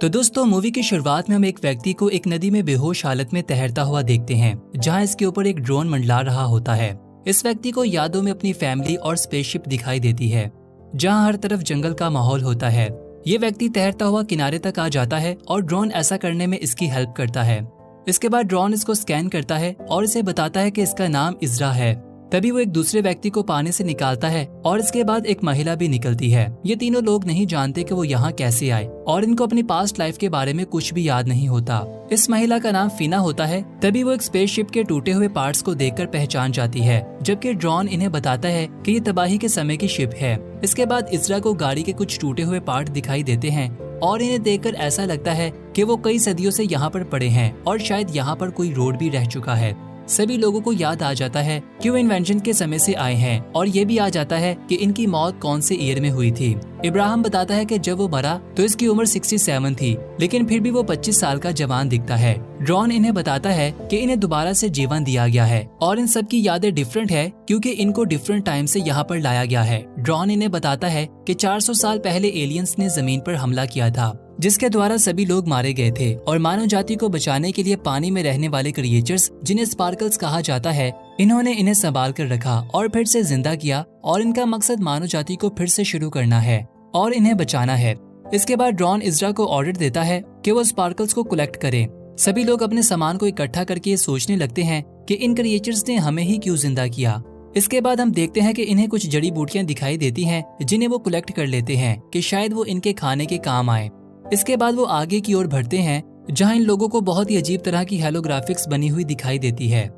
तो दोस्तों, मूवी की शुरुआत में हम एक व्यक्ति को एक नदी में बेहोश हालत में तैरता हुआ देखते हैं, जहां इसके ऊपर एक ड्रोन मंडला रहा होता है। इस व्यक्ति को यादों में अपनी फैमिली और स्पेसशिप दिखाई देती है, जहां हर तरफ जंगल का माहौल होता है। ये व्यक्ति तैरता हुआ किनारे तक आ जाता है और ड्रोन ऐसा करने में इसकी हेल्प करता है। इसके बाद ड्रोन इसको स्कैन करता है और इसे बताता है कि इसका नाम इज़रा है। तभी वो एक दूसरे व्यक्ति को पानी से निकालता है और इसके बाद एक महिला भी निकलती है। ये तीनों लोग नहीं जानते कि वो यहाँ कैसे आए और इनको अपनी पास्ट लाइफ के बारे में कुछ भी याद नहीं होता। इस महिला का नाम फीना होता है। तभी वो एक स्पेसशिप के टूटे हुए पार्ट्स को देखकर पहचान जाती है, जबकि ड्रोन इन्हें बताता है कि ये तबाही के समय की शिप है। इसके बाद इज़रा को गाड़ी के कुछ टूटे हुए पार्ट दिखाई देते हैं और इन्हें देखकर ऐसा लगता है कि वो कई सदियों से यहाँ पर पड़े हैं और शायद यहाँ पर कोई रोड भी रह चुका है। सभी लोगों को याद आ जाता है कि वो इन्वेंशन के समय से आए हैं और ये भी आ जाता है कि इनकी मौत कौन से ईयर में हुई थी। इब्राहिम बताता है कि जब वो मरा तो इसकी उम्र 67 थी, लेकिन फिर भी वो 25 साल का जवान दिखता है। ड्रोन इन्हें बताता है कि इन्हें दोबारा से जीवन दिया गया है और इन सब की यादें डिफरेंट है क्योंकि इनको डिफरेंट टाइम से यहाँ पर लाया गया है। ड्रोन इन्हें बताता है कि 400 साल पहले एलियंस ने जमीन पर हमला किया था, जिसके द्वारा सभी लोग मारे गए थे और मानव जाति को बचाने के लिए पानी में रहने वाले क्रिएचर्स, जिन्हें स्पार्कल्स कहा जाता है, इन्होंने इन्हें संभाल कर रखा और फिर से जिंदा किया और इनका मकसद मानव जाति को फिर से शुरू करना है और इन्हें बचाना है। इसके बाद ड्रोन इज़रा को ऑर्डर देता है कि वो स्पार्कल्स को कलेक्ट करे। सभी लोग अपने सामान को इकट्ठा करके ये सोचने लगते हैं कि इन क्रिएचर्स ने हमें ही क्यों जिंदा किया। इसके बाद हम देखते हैं कि इन्हें कुछ जड़ी बूटियां दिखाई देती हैं, जिन्हें वो कलेक्ट कर लेते हैं कि शायद वो इनके खाने के काम आए। इसके बाद वो आगे की ओर बढ़ते हैं, जहां इन लोगों को बहुत ही अजीब तरह की हेलोग्राफिक्स बनी हुई दिखाई देती है।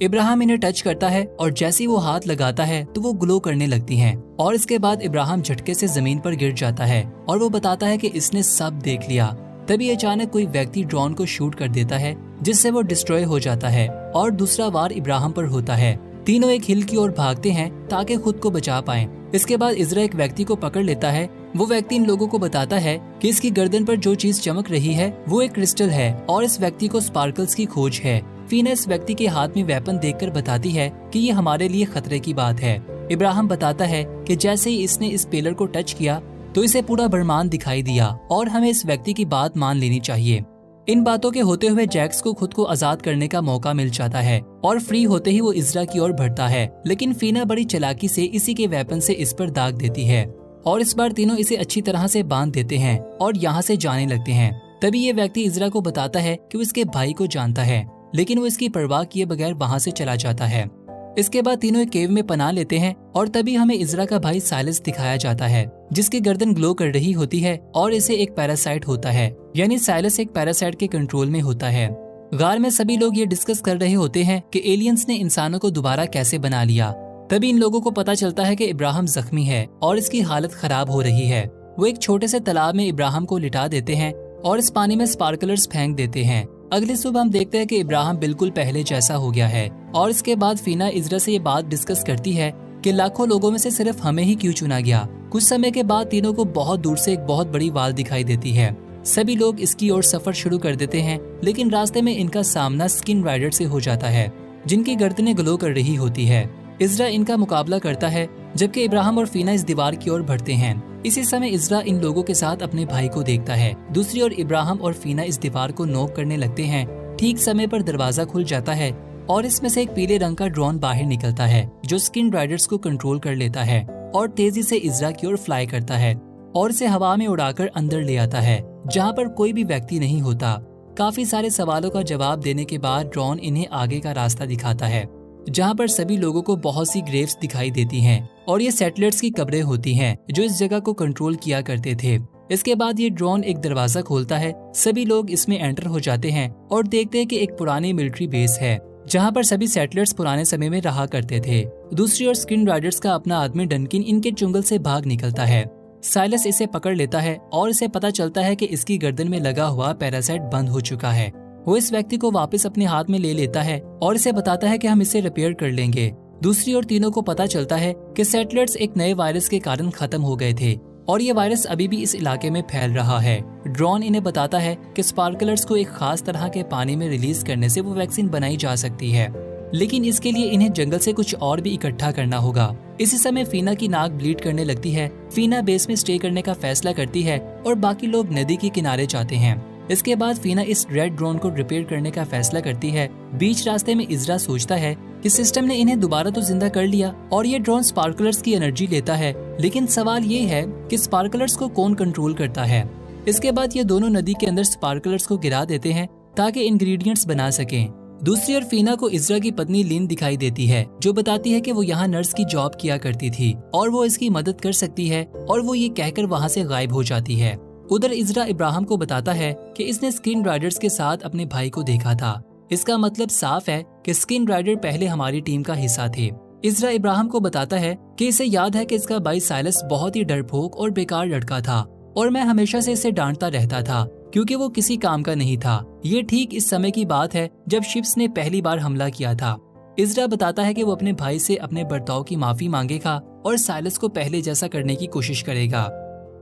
इब्राहिम इन्हें टच करता है और जैसे ही वो हाथ लगाता है तो वो ग्लो करने लगती हैं और इसके बाद इब्राहिम झटके से जमीन पर गिर जाता है और वो बताता है कि इसने सब देख लिया। तभी अचानक कोई व्यक्ति ड्रोन को शूट कर देता है, जिससे वो डिस्ट्रॉय हो जाता है और दूसरा वार इब्राहिम पर होता है। तीनों एक हिल की ओर भागते हैं ताकि खुद को बचा पाएं। इसके बाद इज़रा एक व्यक्ति को पकड़ लेता है। वो व्यक्ति इन लोगों को बताता है कि इसकी गर्दन पर जो चीज चमक रही है वो एक क्रिस्टल है और इस व्यक्ति को स्पार्कल्स की खोज है। फीना इस व्यक्ति के हाथ में वेपन देखकर बताती है कि ये हमारे लिए खतरे की बात है। इब्राहिम बताता है कि जैसे ही इसने इस पिलर को टच किया तो इसे पूरा ब्रह्मांड दिखाई दिया और हमें इस व्यक्ति की बात मान लेनी चाहिए। इन बातों के होते हुए जैक्स को खुद को आजाद करने का मौका मिल जाता है और फ्री होते ही वो इज़रा की ओर बढ़ता है, लेकिन फीना बड़ी चालाकी से इसी के वेपन से इस पर दाग देती है और इस बार तीनों इसे अच्छी तरह से बांध देते हैं और यहाँ से जाने लगते हैं। तभी ये व्यक्ति इज़रा को बताता है कि वो इसके भाई को जानता है, लेकिन वो इसकी परवाह किए बगैर वहाँ से चला जाता है। इसके बाद तीनों एक केव में पनाह लेते हैं और तभी हमें इज़रा का भाई साइलस दिखाया जाता है, जिसकी गर्दन ग्लो कर रही होती है और इसे एक पैरासाइट होता है, यानी साइलस एक पैरासाइट के कंट्रोल में होता है। गार में सभी लोग ये डिस्कस कर रहे होते हैं कि एलियंस ने इंसानों को दोबारा कैसे बना लिया। तभी इन लोगों को पता चलता है कि इब्राहिम जख्मी है और इसकी हालत खराब हो रही है। वो एक छोटे से तालाब में इब्राहिम को लिटा देते हैं और इस पानी में स्पार्कलर्स फेंक देते हैं। अगली सुबह हम देखते हैं कि इब्राहिम बिल्कुल पहले जैसा हो गया है और इसके बाद फीना इज़रा से ये बात डिस्कस करती है कि लाखों लोगों में से सिर्फ हमें ही क्यों चुना गया। कुछ समय के बाद तीनों को बहुत दूर से एक बहुत बड़ी वाल दिखाई देती है। सभी लोग इसकी ओर सफर शुरू कर देते हैं, लेकिन रास्ते में इनका सामना स्किन राइडर से हो जाता है, जिनकी गर्दनें ग्लो कर रही होती है। इज़रा इनका मुकाबला करता है, जबकि इब्राहिम और फीना इस दीवार की ओर बढ़ते हैं। इसी समय इज़रा इन लोगों के साथ अपने भाई को देखता है। दूसरी ओर इब्राहिम और फीना इस दीवार को नॉक करने लगते हैं। ठीक समय पर दरवाजा खुल जाता है और इसमें से एक पीले रंग का ड्रोन बाहर निकलता है, जो स्किन राइडर्स को कंट्रोल कर लेता है और तेजी से इज़रा की ओर फ्लाई करता है और इसे हवा में उड़ाकर अंदर ले आता है, जहाँ पर कोई भी व्यक्ति नहीं होता। काफी सारे सवालों का जवाब देने के बाद ड्रोन इन्हें आगे का रास्ता दिखाता है, जहाँ पर सभी लोगों को बहुत सी ग्रेव्स दिखाई देती हैं और ये सेटलर्स की कब्रें होती हैं जो इस जगह को कंट्रोल किया करते थे। इसके बाद ये ड्रोन एक दरवाजा खोलता है। सभी लोग इसमें एंटर हो जाते हैं और देखते हैं कि एक पुरानी मिलिट्री बेस है, जहाँ पर सभी सेटलर्स पुराने समय में रहा करते थे। दूसरी ओर स्किन राइडर्स का अपना आदमी डनकिन इनके चुंगल से भाग निकलता है। साइलस इसे पकड़ लेता है और इसे पता चलता है कि इसकी गर्दन में लगा हुआ पैरासाइट बंद हो चुका है। वो इस व्यक्ति को वापस अपने हाथ में ले लेता है और इसे बताता है कि हम इसे रिपेयर कर लेंगे। दूसरी ओर तीनों को पता चलता है कि सेटलर्स एक नए वायरस के कारण खत्म हो गए थे और ये वायरस अभी भी इस इलाके में फैल रहा है। ड्रोन इन्हें बताता है कि स्पार्कलर्स को एक खास तरह के पानी में रिलीज करने से वो वैक्सीन बनाई जा सकती है, लेकिन इसके लिए इन्हें जंगल से कुछ और भी इकट्ठा करना होगा। इसी समय फीना की नाक ब्लीड करने लगती है। फीना बेस में स्टे करने का फैसला करती है और बाकी लोग नदी के किनारे जाते हैं। इसके बाद फीना इस रेड ड्रोन को रिपेयर करने का फैसला करती है। बीच रास्ते में इजरा सोचता है कि सिस्टम ने इन्हें दोबारा तो जिंदा कर लिया और ये ड्रोन स्पार्कलर्स की एनर्जी लेता है, लेकिन सवाल ये है कि स्पार्कलर्स को कौन कंट्रोल करता है। इसके बाद ये दोनों नदी के अंदर स्पार्कलर्स को गिरा देते हैं ताकि इंग्रेडिएंट्स बना सकें। दूसरी ओर फीना को इजरा की पत्नी लिन दिखाई देती है, जो बताती है कि वो यहाँ नर्स की जॉब किया करती थी और वो इसकी मदद कर सकती है, और वो ये कहकर वहाँ से गायब हो जाती है। उधर इजरा इब्राहिम को बताता है कि इसने स्किन राइडर्स के साथ अपने भाई को देखा था। इसका मतलब साफ है कि स्किन राइडर पहले हमारी टीम का हिस्सा थे। इजरा इब्राहिम को बताता है कि इसे याद है कि इसका भाई साइलस बहुत ही डरपोक और बेकार लड़का था और मैं हमेशा से इसे डांटता रहता था क्योंकि वो किसी काम का नहीं था। ये ठीक इस समय की बात है जब शिप्स ने पहली बार हमला किया था। इजरा बताता है कि वो अपने भाई से अपने बर्ताव की माफी मांगेगा और साइलस को पहले जैसा करने की कोशिश करेगा।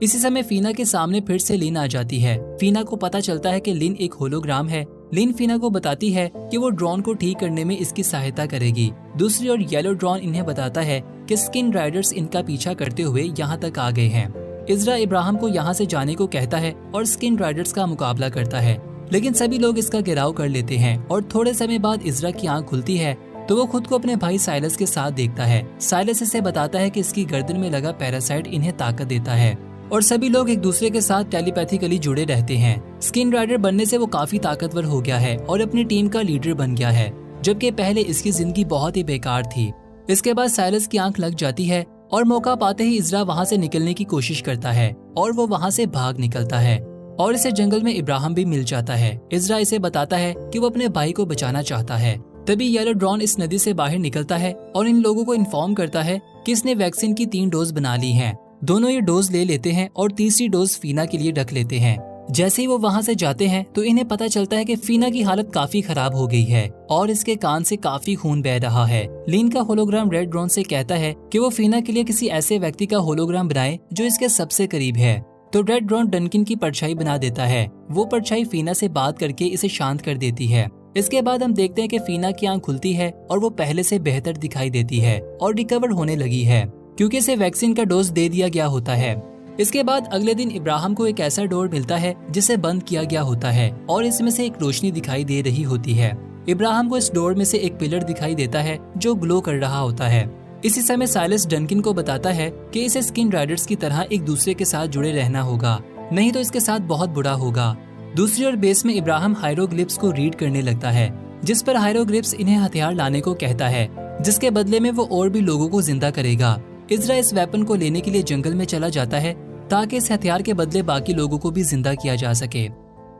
इसी समय फीना के सामने फिर से लिन आ जाती है। फीना को पता चलता है कि लिन एक होलोग्राम है। लिन फीना को बताती है कि वो ड्रोन को ठीक करने में इसकी सहायता करेगी। दूसरी ओर येलो ड्रोन इन्हें बताता है कि स्किन राइडर्स इनका पीछा करते हुए यहाँ तक आ गए हैं। इजरा इब्राहिम को यहाँ से जाने को कहता है और स्किन राइडर्स का मुकाबला करता है, लेकिन सभी लोग इसका घेराव कर लेते हैं और थोड़े समय बाद इजरा की आंख खुलती है तो वो खुद को अपने भाई साइलस के साथ देखता है। साइलस इसे बताता है कि इसकी गर्दन में लगा पैरासाइट इन्हें ताकत देता है और सभी लोग एक दूसरे के साथ टेलीपैथिकली जुड़े रहते हैं। स्किन राइडर बनने से वो काफी ताकतवर हो गया है और अपनी टीम का लीडर बन गया है, जबकि पहले इसकी जिंदगी बहुत ही बेकार थी। इसके बाद साइलस की आंख लग जाती है और मौका पाते ही इजरा वहाँ से निकलने की कोशिश करता है और वो वहाँ से भाग निकलता है और इसे जंगल में इब्राहिम भी मिल जाता है। इजरा इसे बताता है कि वो अपने भाई को बचाना चाहता है। तभी येलो ड्रोन इस नदी से बाहर निकलता है और इन लोगों को इन्फॉर्म करता है कि इसने वैक्सीन की 3 डोज बना ली हैं। दोनों ये डोज ले लेते हैं और तीसरी डोज फीना के लिए रख लेते हैं। जैसे ही वो वहाँ से जाते हैं तो इन्हें पता चलता है कि फीना की हालत काफी खराब हो गई है और इसके कान से काफी खून बह रहा है। लिन का होलोग्राम रेड ड्रोन से कहता है कि वो फीना के लिए किसी ऐसे व्यक्ति का होलोग्राम बनाए जो इसके सबसे करीब है। तो रेड ड्रोन डनकिन की परछाई बना देता है। वो परछाई फीना से बात करके इसे शांत कर देती है। इसके बाद हम देखते हैं कि फीना की आंख खुलती है और वो पहले से बेहतर दिखाई देती है और रिकवर होने लगी है क्योंकि इसे वैक्सीन का डोज दे दिया गया होता है। इसके बाद अगले दिन इब्राहिम को एक ऐसा डोर मिलता है जिसे बंद किया गया होता है और इसमें से एक रोशनी दिखाई दे रही होती है। इब्राहिम को इस डोर में से एक पिलर दिखाई देता है जो ग्लो कर रहा होता है। इसी समय साइलस डनकिन को बताता है कि इसे स्किन राइडर्स की तरह एक दूसरे के साथ जुड़े रहना होगा, नहीं तो इसके साथ बहुत बुरा होगा। दूसरी ओर बेस में इब्राहिम हायरोग्लिप्स को रीड करने लगता है, जिस पर हायरोग्लिप्स इन्हें हथियार लाने को कहता है, जिसके बदले में वो और भी लोगों को जिंदा करेगा। इजरा इस वेपन को लेने के लिए जंगल में चला जाता है ताकि इस हथियार के बदले बाकी लोगों को भी जिंदा किया जा सके।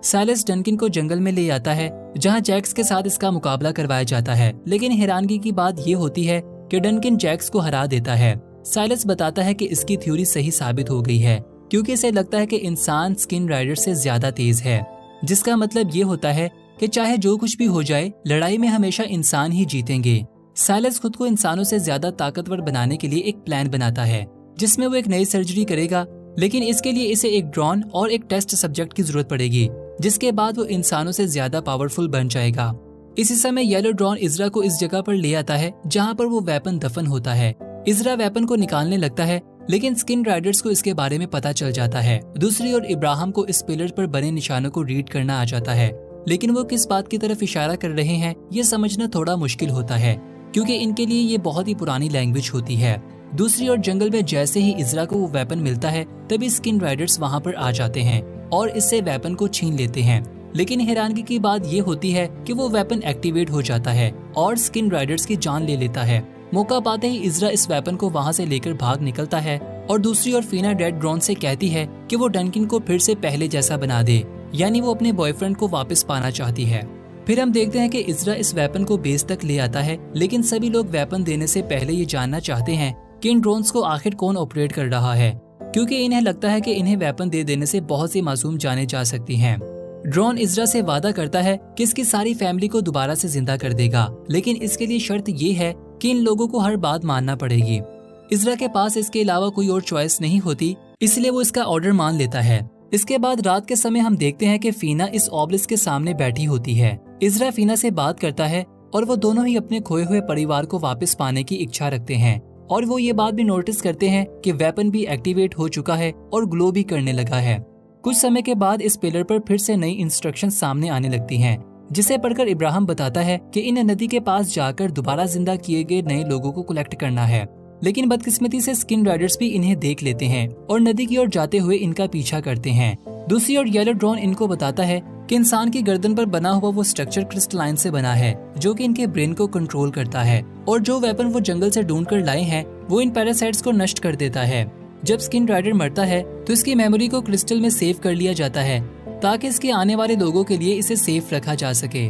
साइलस डनकिन को जंगल में ले आता है जहां जैक्स के साथ इसका मुकाबला करवाया जाता है, लेकिन हैरानगी की बात ये होती है कि डनकिन जैक्स को हरा देता है। साइलस बताता है कि इसकी थ्योरी सही साबित हो गई है क्योंकि इसे लगता है कि इंसान स्किन राइडर से ज्यादा तेज है, जिसका मतलब ये होता है कि चाहे जो कुछ भी हो जाए लड़ाई में हमेशा इंसान ही जीतेंगे। साइलस खुद को इंसानों से ज्यादा ताकतवर बनाने के लिए एक प्लान बनाता है जिसमें वो एक नई सर्जरी करेगा, लेकिन इसके लिए इसे एक ड्रोन और एक टेस्ट सब्जेक्ट की जरूरत पड़ेगी, जिसके बाद वो इंसानों से ज्यादा पावरफुल बन जाएगा। इसी समय येलो ड्रोन इजरा को इस जगह पर ले आता है जहाँ पर वो वेपन दफन होता है। इजरा वेपन को निकालने लगता है, लेकिन स्किन राइडर्स को इसके बारे में पता चल जाता है। दूसरी ओर इब्राहिम को इस पिलर पर बने निशानों को रीड करना आ जाता है, लेकिन वो किस बात की तरफ इशारा कर रहे हैं ये समझना थोड़ा मुश्किल होता है क्योंकि इनके लिए ये बहुत ही पुरानी लैंग्वेज होती है। दूसरी ओर जंगल में जैसे ही इजरा को वो वेपन मिलता है तभी स्किन राइडर्स वहाँ पर आ जाते हैं और इससे वेपन को छीन लेते हैं, लेकिन हैरानगी की बात ये होती है कि वो वेपन एक्टिवेट हो जाता है और स्किन राइडर्स की जान ले लेता है। मौका पाते ही इजरा इस वेपन को वहाँ से लेकर भाग निकलता है और दूसरी ओर फीना रेड ड्रोन से कहती है कि वो डनकिन को फिर से पहले जैसा बना दे, यानी वो अपने बॉयफ्रेंड को वापस पाना चाहती है। फिर हम देखते हैं कि इजरा इस वेपन को बेस तक ले आता है, लेकिन सभी लोग वेपन देने से पहले ये जानना चाहते हैं कि इन ड्रोन्स को आखिर कौन ऑपरेट कर रहा है, क्योंकि इन्हें लगता है कि इन्हें वेपन दे देने से बहुत सी मासूम जाने जा सकती हैं। ड्रोन इजरा से वादा करता है कि इसकी सारी फैमिली को दोबारा से जिंदा कर देगा, लेकिन इसके लिए शर्त ये है कि इन लोगों को हर बात मानना पड़ेगी। इजरा के पास इसके अलावा कोई और चॉइस नहीं होती, इसलिए वो इसका ऑर्डर मान लेता है। इसके बाद रात के समय हम देखते हैं कि फीना इस ऑब्लिस्क के सामने बैठी होती है। इजरा फीना से बात करता है और वो दोनों ही अपने खोए हुए परिवार को वापस पाने की इच्छा रखते हैं। और वो ये बात भी नोटिस करते हैं कि वेपन भी एक्टिवेट हो चुका है और ग्लो भी करने लगा है। कुछ समय के बाद इस पिलर पर फिर से नई इंस्ट्रक्शन सामने आने लगती हैं, जिसे पढ़कर इब्राहिम बताता है कि इन नदी के पास जाकर दोबारा जिंदा किए गए नए लोगों को कलेक्ट करना है। लेकिन बदकिस्मती से स्किन राइडर्स भी इन्हें देख लेते हैं और नदी की ओर जाते हुए इनका पीछा करते हैं। दूसरी ओर येलो ड्रोन इनको बताता है कि इंसान की गर्दन पर बना हुआ वो स्ट्रक्चर क्रिस्टलाइन से बना है, जो कि इनके ब्रेन को कंट्रोल करता है, और जो वेपन वो जंगल से ढूंढ कर लाए हैं वो इन पैरासाइट्स को नष्ट कर देता है। जब स्किन राइडर मरता है तो इसकी मेमोरी को क्रिस्टल में सेव कर लिया जाता है, ताकि इसके आने वाले लोगों के लिए इसे सेफ रखा जा सके।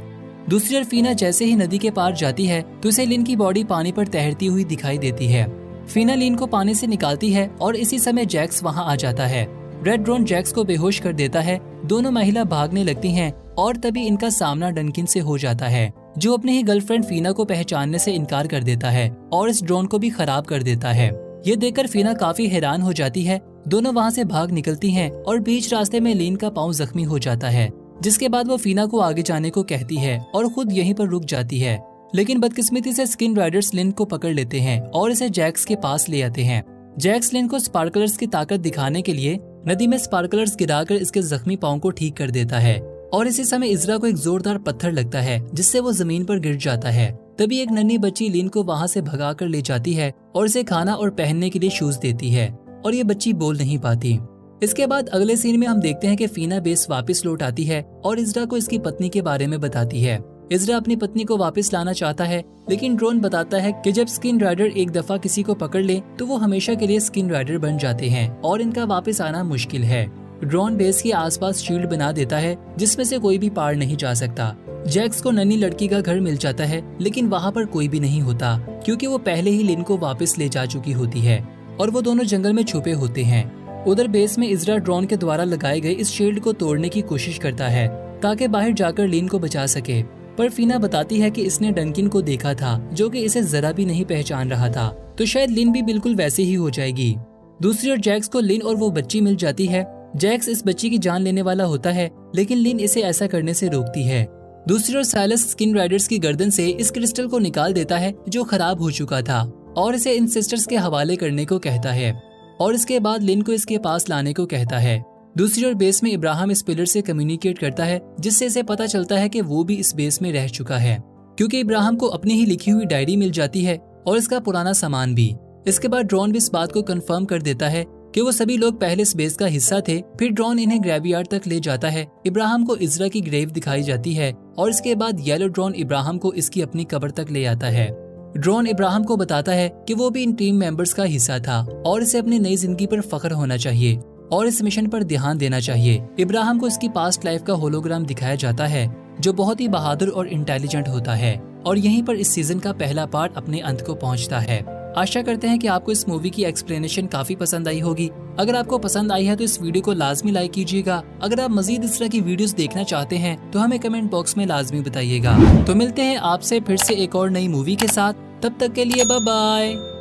दूसरी ओर फीना जैसे ही नदी के पार जाती है तो इसे लिन की बॉडी पानी पर तैरती हुई दिखाई देती है। फीना लिन को पानी से निकालती है और इसी समय जैक्स वहां आ जाता है। रेड ड्रोन जैक्स को बेहोश कर देता है। दोनों महिला भागने लगती हैं और तभी इनका सामना डनकिन से हो जाता है, जो अपनी ही गर्लफ्रेंड फीना को पहचानने से इनकार कर देता है और इस ड्रोन को भी खराब कर देता है। ये देखकर फीना काफी हैरान हो जाती है। दोनों वहाँ से भाग निकलती हैं और बीच रास्ते में लिन का पाँव जख्मी हो जाता है, जिसके बाद वो फीना को आगे जाने को कहती है और खुद यहीं पर रुक जाती है। लेकिन बदकिस्मती से स्किन राइडर्स लिन को पकड़ लेते हैं और इसे जैक्स के पास ले आते हैं। जैक्स लिन को स्पार्कलर्स की ताकत दिखाने के लिए नदी में स्पार्कलर्स गिराकर इसके जख्मी पाँव को ठीक कर देता है, और इसी समय इजरा को एक जोरदार पत्थर लगता है, जिससे वो जमीन पर गिर जाता है। तभी एक नन्ही बच्ची लिन को वहाँ से भगा कर ले जाती है और इसे खाना और पहनने के लिए शूज देती है, और ये बच्ची बोल नहीं पाती। इसके बाद अगले सीन में हम देखते हैं कि फीना बेस वापस लौट आती है और इजरा को इसकी पत्नी के बारे में बताती है। इजरा अपनी पत्नी को वापस लाना चाहता है, लेकिन ड्रोन बताता है कि जब स्किन राइडर एक दफा किसी को पकड़ ले तो वो हमेशा के लिए स्किन राइडर बन जाते हैं और इनका वापस आना मुश्किल है। ड्रोन बेस के आसपास शील्ड बना देता है, जिसमें से कोई भी पार नहीं जा सकता। जैक्स को नन्ही लड़की का घर मिल जाता है, लेकिन वहाँ पर कोई भी नहीं होता, क्योंकि वो पहले ही लिन को वापस ले जा चुकी होती है और वो दोनों जंगल में छुपे होते हैं। उधर बेस में इजरा ड्रोन के द्वारा लगाए गए इस शील्ड को तोड़ने की कोशिश करता है ताकि बाहर जाकर लिन को बचा सके, पर फीना बताती है कि इसने डनकिन को देखा था, जो कि इसे जरा भी नहीं पहचान रहा था, तो शायद लिन भी बिल्कुल वैसे ही हो जाएगी। दूसरी ओर जैक्स को लिन और वो बच्ची मिल जाती है। जैक्स इस बच्ची की जान लेने वाला होता है, लेकिन लिन इसे ऐसा करने से रोकती है। दूसरी ओर साइलस स्किन राइडर्स की गर्दन से इस क्रिस्टल को निकाल देता है जो खराब हो चुका था, और इसे इन सिस्टर्स के हवाले करने को कहता है, और इसके बाद लिन को इसके पास लाने को कहता है। दूसरी ओर बेस में इब्राहिम इस पिलर से कम्युनिकेट करता है, जिससे इसे पता चलता है कि वो भी इस बेस में रह चुका है, क्योंकि इब्राहिम को अपनी ही लिखी हुई डायरी मिल जाती है और इसका पुराना सामान भी। इसके बाद ड्रोन भी इस बात को कंफर्म कर देता है कि वो सभी लोग पहले इस बेस का हिस्सा थे। फिर ड्रोन इन्हें ग्रेवयार्ड तक ले जाता है। इब्राहिम को इजरा की ग्रेव दिखाई जाती है और इसके बाद येलो ड्रोन इब्राहिम को इसकी अपनी कब्र तक ले आता है। ड्रोन इब्राहिम को बताता है कि वो भी इन टीम मेंबर्स का हिस्सा था और इसे अपनी नई जिंदगी पर फख्र होना चाहिए और इस मिशन पर ध्यान देना चाहिए। इब्राहिम को इसकी पास्ट लाइफ का होलोग्राम दिखाया जाता है, जो बहुत ही बहादुर और इंटेलिजेंट होता है, और यहीं पर इस सीजन का पहला पार्ट अपने अंत को पहुंचता है। आशा करते हैं कि आपको इस मूवी की एक्सप्लेनेशन काफी पसंद आई होगी। अगर आपको पसंद आई है तो इस वीडियो को लाजमी लाइक कीजिएगा। अगर आप मजीद इस तरह की वीडियोस देखना चाहते हैं तो हमें कमेंट बॉक्स में लाजमी बताइएगा। तो मिलते हैं आपसे फिर से एक और नई मूवी के साथ, तब तक के लिए बाय बाय।